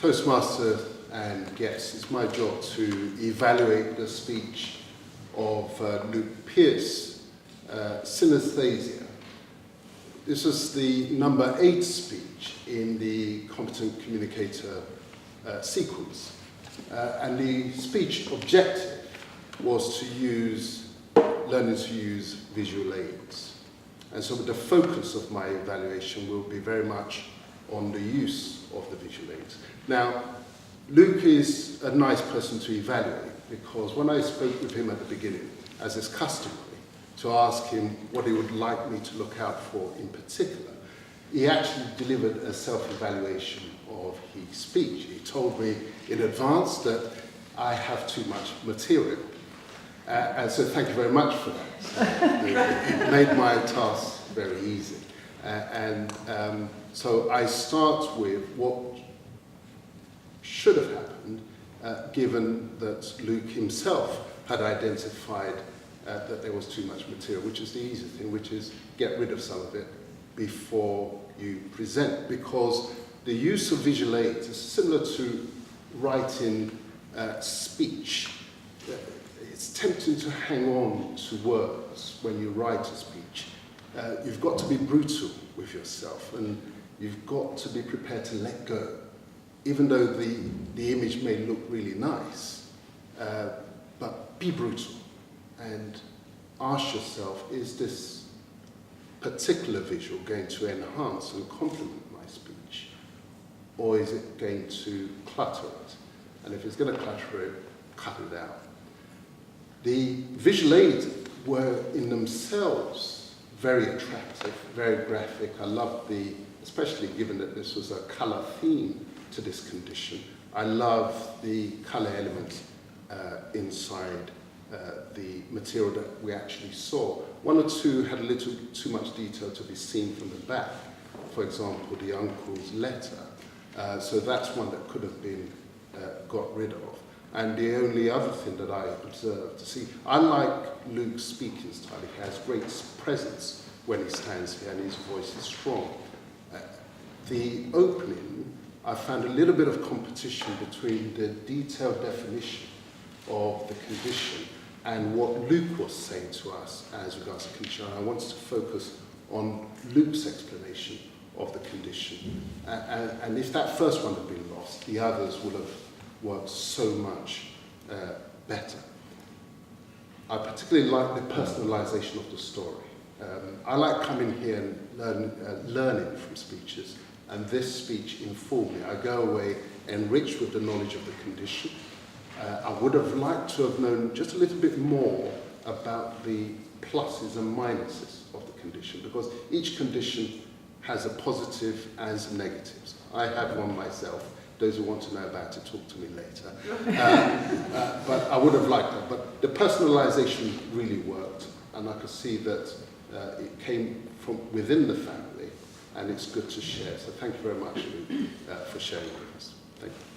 Toastmaster and guests, it's my job to evaluate the speech of Luke Pierce, Synesthesia. This was the number 8 speech in the Competent Communicator sequence. And the speech objective was to learning to use visual aids. And so the focus of my evaluation will be very much on the use of the visual aids. Now, Luke is a nice person to evaluate because when I spoke with him at the beginning, as is customary, to ask him what he would like me to look out for in particular, he actually delivered a self-evaluation of his speech. He told me in advance that I have too much material. And so thank you very much for that. It made my task very easy. So I start with what should have happened, given that Luke himself had identified that there was too much material, which is the easy thing, which is get rid of some of it before you present, because the use of visual aids is similar to writing speech. It's tempting to hang on to words when you write a speech. You've got to be brutal with yourself, and you've got to be prepared to let go, even though the image may look really nice. But be brutal and ask yourself, is this particular visual going to enhance and complement my speech, or is it going to clutter it? And if it's going to clutter it, cut it out. The visual aids were in themselves very attractive, very graphic. I loved especially given that this was a colour theme to this condition, I love the colour elements inside the material that we actually saw. One or two had a little too much detail to be seen from the back. For example, the uncle's letter. So that's one that could have been got rid of. And the only other thing that I observed to see, I like Luke's speaking style. He has great presence when he stands here and his voice is strong. The opening, I found a little bit of competition between the detailed definition of the condition and what Luke was saying to us as regards to condition. I wanted to focus on Luke's explanation of the condition. And if that first one had been lost, the others would have worked so much better. I particularly like the personalization of the story. I like coming here and learning from speeches, and this speech informed me. I go away enriched with the knowledge of the condition. I would have liked to have known just a little bit more about the pluses and minuses of the condition, because each condition has a positive and negatives. I have one myself. Those who want to know about it, talk to me later. But I would have liked that. But the personalization really worked, and I could see that it came from within the family, and it's good to share. So thank you very much, Luke, for sharing with us. Thank you.